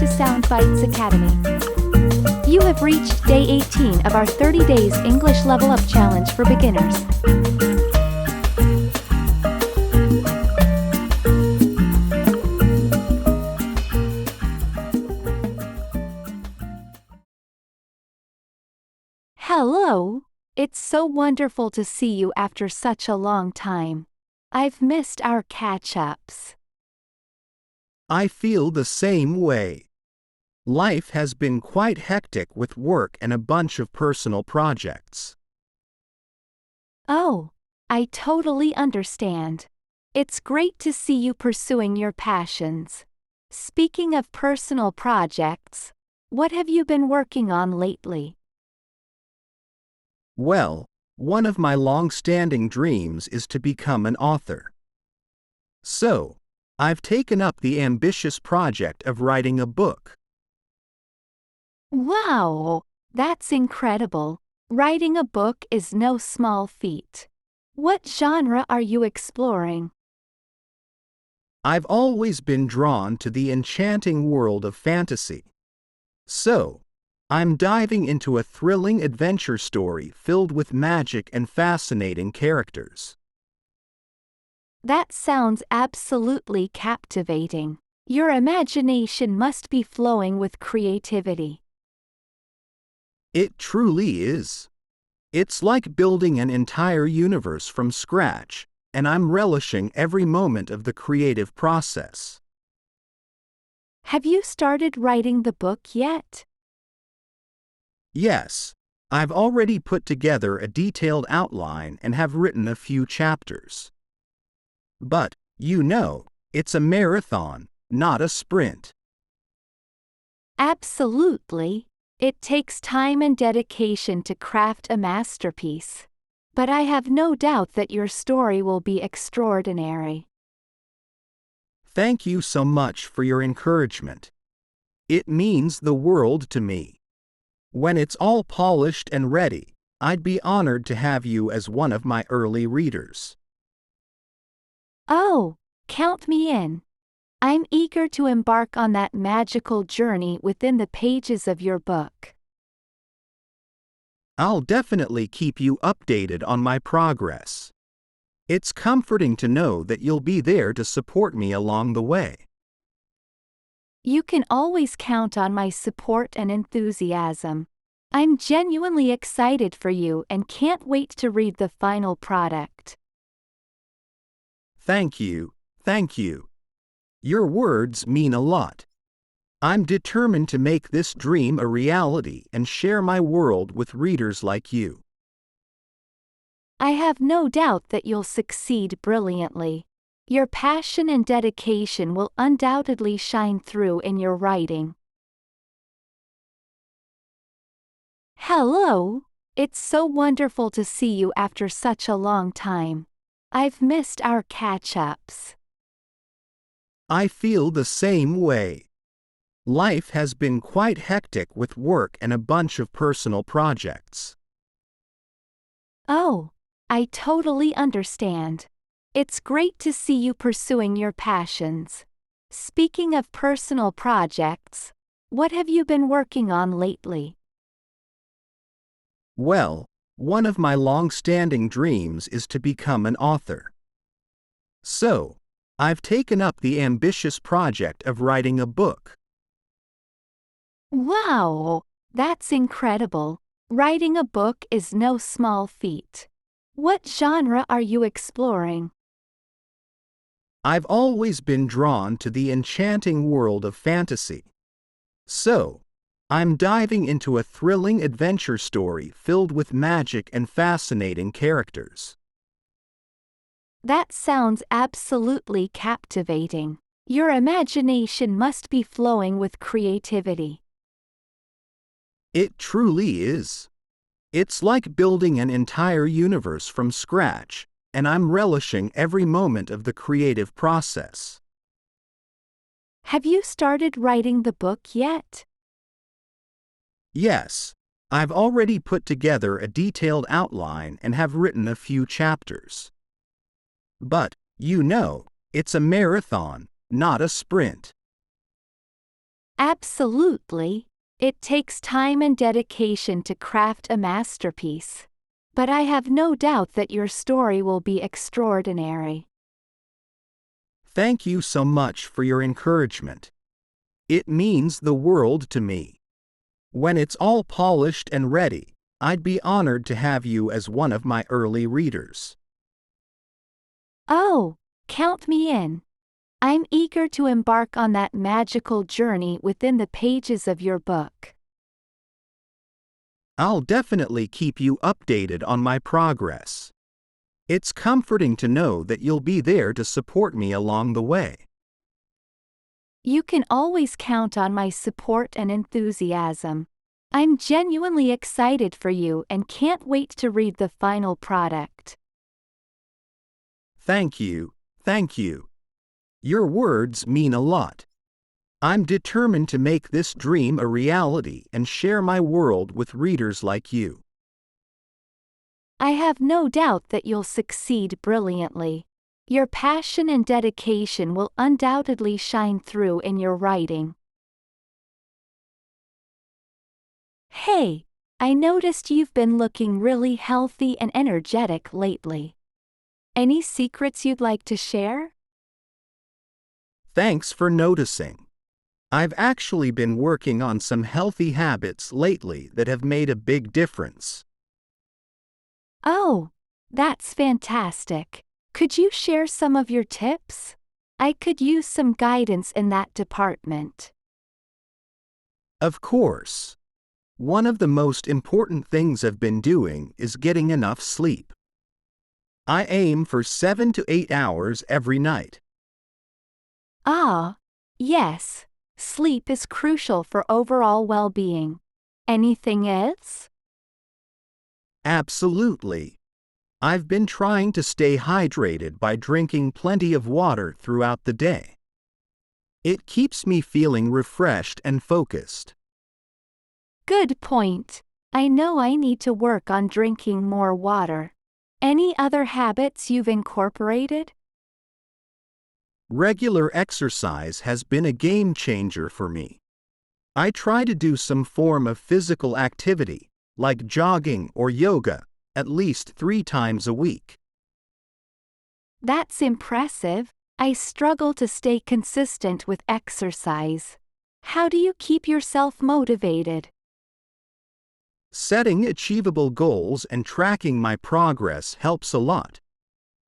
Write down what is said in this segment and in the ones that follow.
to Soundbites Academy. You have reached day 18 of our 30 Days English Level Up Challenge for Beginners. Hello! It's so wonderful to see you after such a long time. I've missed our catch-ups. I feel the same way. Life has been quite hectic with work and a bunch of personal projects. Oh, I totally understand. It's great to see you pursuing your passions. Speaking of personal projects, what have you been working on lately? Well, one of my long-standing dreams is to become an author. So, I've taken up the ambitious project of writing a book. Wow, that's incredible. Writing a book is no small feat. What genre are you exploring? I've always been drawn to the enchanting world of fantasy. So, I'm diving into a thrilling adventure story filled with magic and fascinating characters. That sounds absolutely captivating. Your imagination must be flowing with creativity. It truly is. It's like building an entire universe from scratch, and I'm relishing every moment of the creative process. Have you started writing the book yet? Yes, I've already put together a detailed outline and have written a few chapters. But, it's a marathon, not a sprint. Absolutely. It takes time and dedication to craft a masterpiece. But I have no doubt that your story will be extraordinary. Thank you so much for your encouragement. It means the world to me. When it's all polished and ready, I'd be honored to have you as one of my early readers. Oh, count me in. I'm eager to embark on that magical journey within the pages of your book. I'll definitely keep you updated on my progress. It's comforting to know that you'll be there to support me along the way. You can always count on my support and enthusiasm. I'm genuinely excited for you and can't wait to read the final product. Thank you, thank you. Your words mean a lot. I'm determined to make this dream a reality and share my world with readers like you. I have no doubt that you'll succeed brilliantly. Your passion and dedication will undoubtedly shine through in your writing. Hello! It's so wonderful to see you after such a long time. I've missed our catch-ups. I feel the same way. Life has been quite hectic with work and a bunch of personal projects. Oh, I totally understand. It's great to see you pursuing your passions. Speaking of personal projects, what have you been working on lately? Well, one of my long-standing dreams is to become an author. So, I've taken up the ambitious project of writing a book. Wow, that's incredible. Writing a book is no small feat. What genre are you exploring? I've always been drawn to the enchanting world of fantasy. So, I'm diving into a thrilling adventure story filled with magic and fascinating characters. That sounds absolutely captivating. Your imagination must be flowing with creativity. It truly is. It's like building an entire universe from scratch, and I'm relishing every moment of the creative process. Have you started writing the book yet? Yes, I've already put together a detailed outline and have written a few chapters. But, it's a marathon, not a sprint. Absolutely. It takes time and dedication to craft a masterpiece. But I have no doubt that your story will be extraordinary. Thank you so much for your encouragement. It means the world to me. When it's all polished and ready, I'd be honored to have you as one of my early readers. Oh, count me in. I'm eager to embark on that magical journey within the pages of your book. I'll definitely keep you updated on my progress. It's comforting to know that you'll be there to support me along the way. You can always count on my support and enthusiasm. I'm genuinely excited for you and can't wait to read the final product. Thank you, thank you. Your words mean a lot. I'm determined to make this dream a reality and share my world with readers like you. I have no doubt that you'll succeed brilliantly. Your passion and dedication will undoubtedly shine through in your writing. Hey, I noticed you've been looking really healthy and energetic lately. Any secrets you'd like to share? Thanks for noticing. I've actually been working on some healthy habits lately that have made a big difference. Oh, that's fantastic. Could you share some of your tips? I could use some guidance in that department. Of course. One of the most important things I've been doing is getting enough sleep. I aim for 7 to 8 hours every night. Ah, yes. Sleep is crucial for overall well-being. Anything else? Absolutely. I've been trying to stay hydrated by drinking plenty of water throughout the day. It keeps me feeling refreshed and focused. Good point. I know I need to work on drinking more water. Any other habits you've incorporated? Regular exercise has been a game changer for me. I try to do some form of physical activity, like jogging or yoga, at least 3 times a week. That's impressive. I struggle to stay consistent with exercise. How do you keep yourself motivated? Setting achievable goals and tracking my progress helps a lot.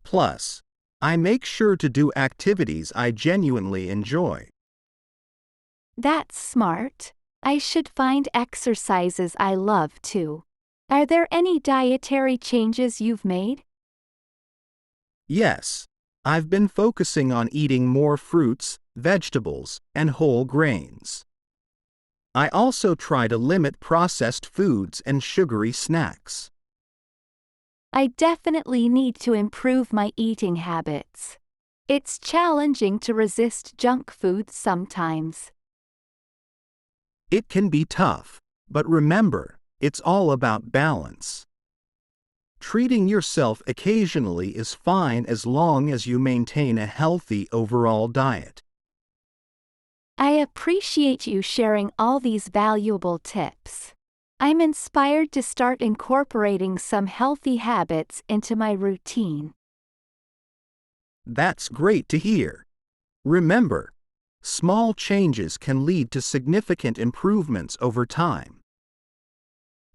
Plus, I make sure to do activities I genuinely enjoy. That's smart. I should find exercises I love too. Are there any dietary changes you've made? Yes, I've been focusing on eating more fruits, vegetables, and whole grains. I also try to limit processed foods and sugary snacks. I definitely need to improve my eating habits. It's challenging to resist junk food sometimes. It can be tough, but remember, it's all about balance. Treating yourself occasionally is fine as long as you maintain a healthy overall diet. I appreciate you sharing all these valuable tips. I'm inspired to start incorporating some healthy habits into my routine. That's great to hear. Remember, small changes can lead to significant improvements over time.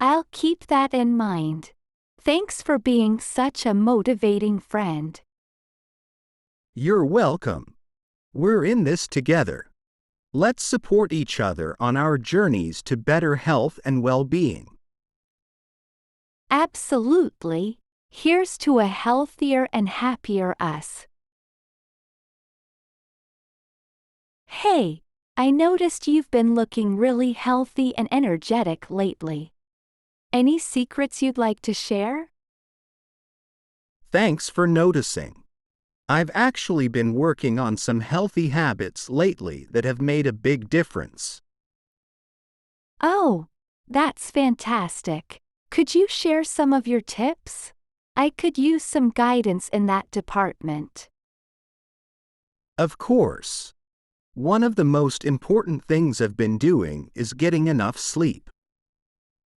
I'll keep that in mind. Thanks for being such a motivating friend. You're welcome. We're in this together. Let's support each other on our journeys to better health and well-being. Absolutely. Here's to a healthier and happier us. Hey, I noticed you've been looking really healthy and energetic lately. Any secrets you'd like to share? Thanks for noticing. I've actually been working on some healthy habits lately that have made a big difference. Oh, that's fantastic. Could you share some of your tips? I could use some guidance in that department. Of course. One of the most important things I've been doing is getting enough sleep.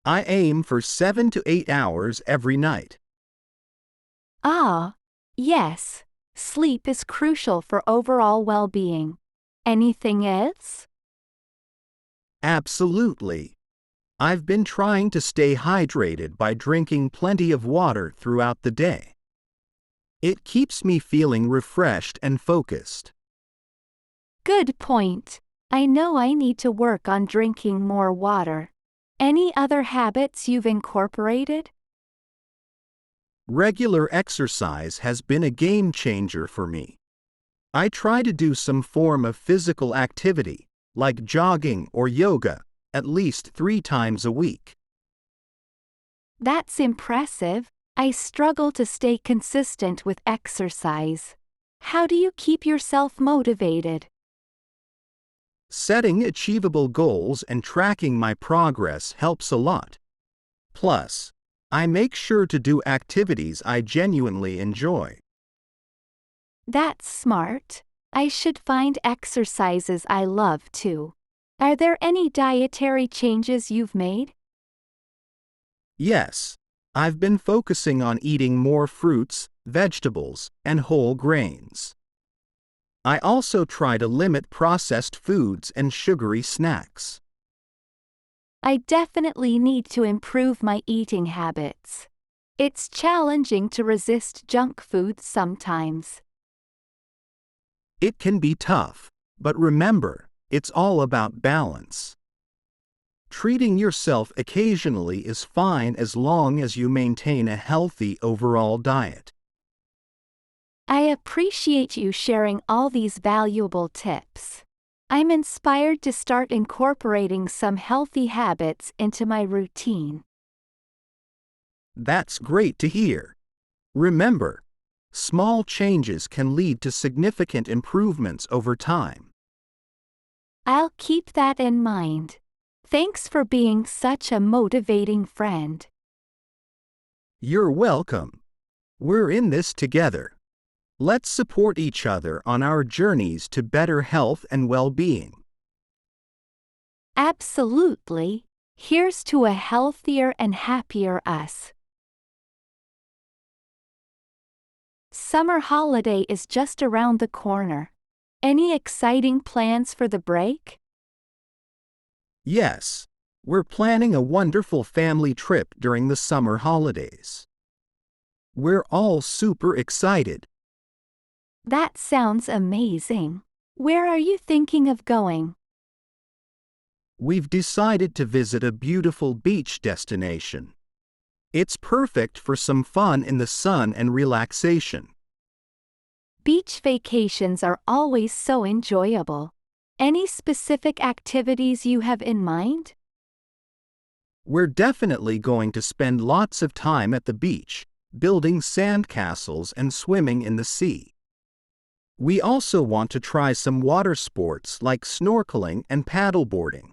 I aim for 7 to 8 hours every night. Ah, yes, sleep is crucial for overall well-being. Anything else? Absolutely. I've been trying to stay hydrated by drinking plenty of water throughout the day. It keeps me feeling refreshed and focused. Good point. I know I need to work on drinking more water. Any other habits you've incorporated? Regular exercise has been a game changer for me. I try to do some form of physical activity, like jogging or yoga, at least 3 times a week. That's impressive. I struggle to stay consistent with exercise. How do you keep yourself motivated? Setting achievable goals and tracking my progress helps a lot. Plus, I make sure to do activities I genuinely enjoy. That's smart. I should find exercises I love too. Are there any dietary changes you've made? Yes, I've been focusing on eating more fruits, vegetables, and whole grains. I also try to limit processed foods and sugary snacks. I definitely need to improve my eating habits. It's challenging to resist junk food sometimes. It can be tough, but remember, it's all about balance. Treating yourself occasionally is fine as long as you maintain a healthy overall diet. I appreciate you sharing all these valuable tips. I'm inspired to start incorporating some healthy habits into my routine. That's great to hear. Remember, small changes can lead to significant improvements over time. I'll keep that in mind. Thanks for being such a motivating friend. You're welcome. We're in this together. Let's support each other on our journeys to better health and well-being. Absolutely. Here's to a healthier and happier us. Summer holiday is just around the corner. Any exciting plans for the break? Yes, we're planning a wonderful family trip during the summer holidays. We're all super excited. That sounds amazing. Where are you thinking of going? We've decided to visit a beautiful beach destination. It's perfect for some fun in the sun and relaxation. Beach vacations are always so enjoyable. Any specific activities you have in mind? We're definitely going to spend lots of time at the beach, building sandcastles and swimming in the sea. We also want to try some water sports like snorkeling and paddleboarding.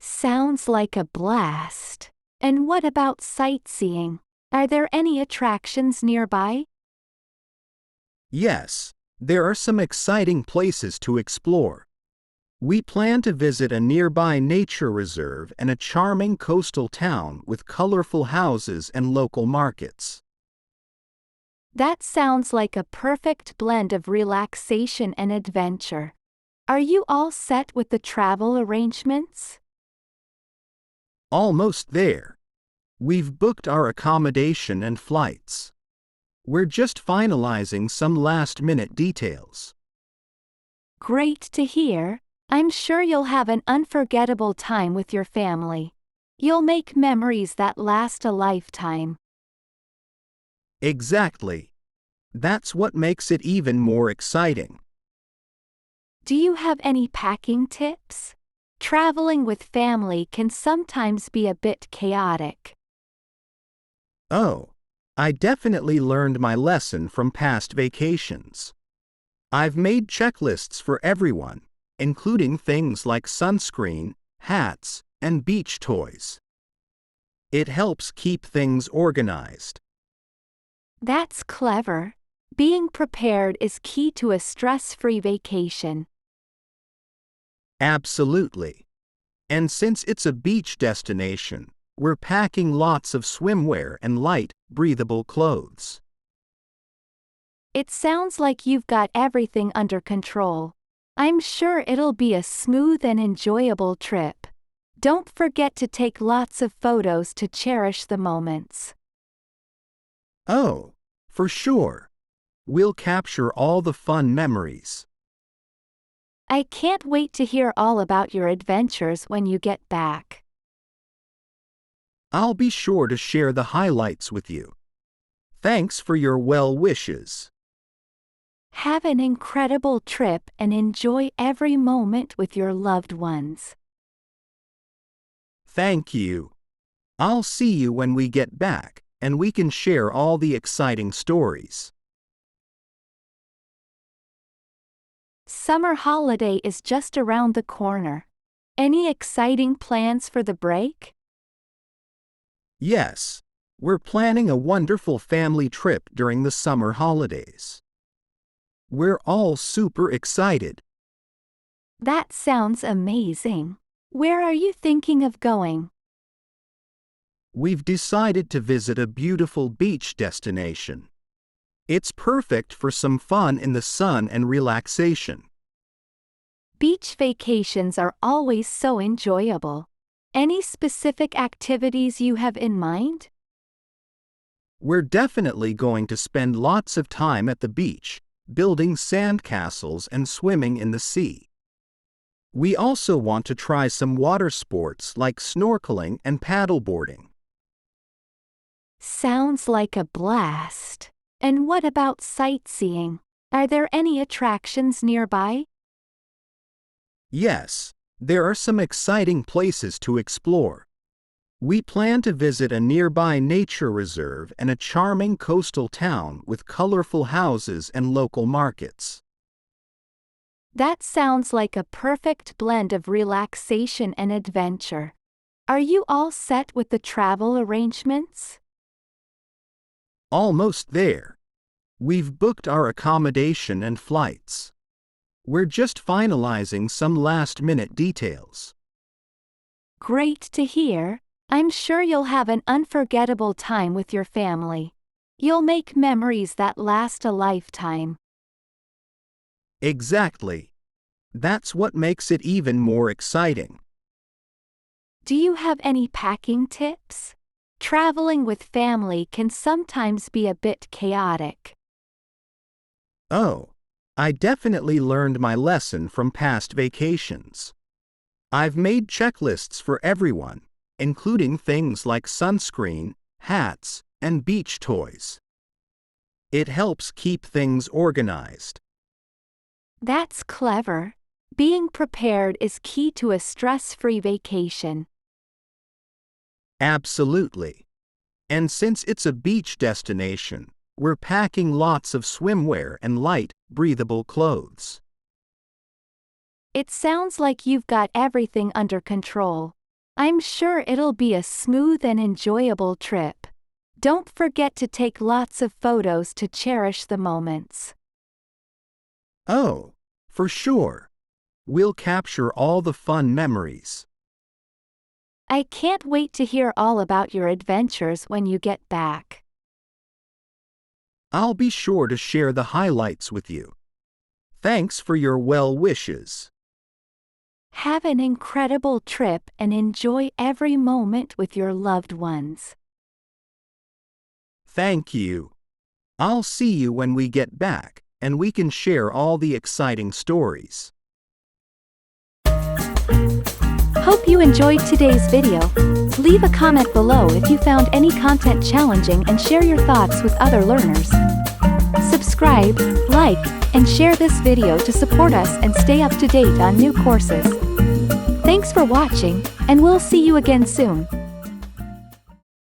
Sounds like a blast. And what about sightseeing? Are there any attractions nearby? Yes, there are some exciting places to explore. We plan to visit a nearby nature reserve and a charming coastal town with colorful houses and local markets. That sounds like a perfect blend of relaxation and adventure. Are you all set with the travel arrangements? Almost there. We've booked our accommodation and flights. We're just finalizing some last-minute details. Great to hear. I'm sure you'll have an unforgettable time with your family. You'll make memories that last a lifetime. Exactly. That's what makes it even more exciting. Do you have any packing tips? Traveling with family can sometimes be a bit chaotic. Oh, I definitely learned my lesson from past vacations. I've made checklists for everyone, including things like sunscreen, hats, and beach toys. It helps keep things organized. That's clever. Being prepared is key to a stress-free vacation. Absolutely. And since it's a beach destination, we're packing lots of swimwear and light, breathable clothes. It sounds like you've got everything under control. I'm sure it'll be a smooth and enjoyable trip. Don't forget to take lots of photos to cherish the moments. Oh, for sure. We'll capture all the fun memories. I can't wait to hear all about your adventures when you get back. I'll be sure to share the highlights with you. Thanks for your well wishes. Have an incredible trip and enjoy every moment with your loved ones. Thank you. I'll see you when we get back, and we can share all the exciting stories. Summer holiday is just around the corner. Any exciting plans for the break? Yes, we're planning a wonderful family trip during the summer holidays. We're all super excited. That sounds amazing. Where are you thinking of going? We've decided to visit a beautiful beach destination. It's perfect for some fun in the sun and relaxation. Beach vacations are always so enjoyable. Any specific activities you have in mind? We're definitely going to spend lots of time at the beach, building sandcastles and swimming in the sea. We also want to try some water sports like snorkeling and paddleboarding. Sounds like a blast. And what about sightseeing? Are there any attractions nearby? Yes, there are some exciting places to explore. We plan to visit a nearby nature reserve and a charming coastal town with colorful houses and local markets. That sounds like a perfect blend of relaxation and adventure. Are you all set with the travel arrangements? Almost there. We've booked our accommodation and flights. We're just finalizing some last-minute details. Great to hear. I'm sure you'll have an unforgettable time with your family. You'll make memories that last a lifetime. Exactly. That's what makes it even more exciting. Do you have any packing tips? Traveling with family can sometimes be a bit chaotic. Oh, I definitely learned my lesson from past vacations. I've made checklists for everyone, including things like sunscreen, hats, and beach toys. It helps keep things organized. That's clever. Being prepared is key to a stress-free vacation. Absolutely. And since it's a beach destination, we're packing lots of swimwear and light, breathable clothes. It sounds like you've got everything under control. I'm sure it'll be a smooth and enjoyable trip. Don't forget to take lots of photos to cherish the moments. Oh, for sure. We'll capture all the fun memories. I can't wait to hear all about your adventures when you get back. I'll be sure to share the highlights with you. Thanks for your well wishes. Have an incredible trip and enjoy every moment with your loved ones. Thank you. I'll see you when we get back, and we can share all the exciting stories. Hope you enjoyed today's video. Leave a comment below if you found any content challenging and share your thoughts with other learners. Subscribe, like, and share this video to support us and stay up to date on new courses. Thanks for watching, and we'll see you again soon.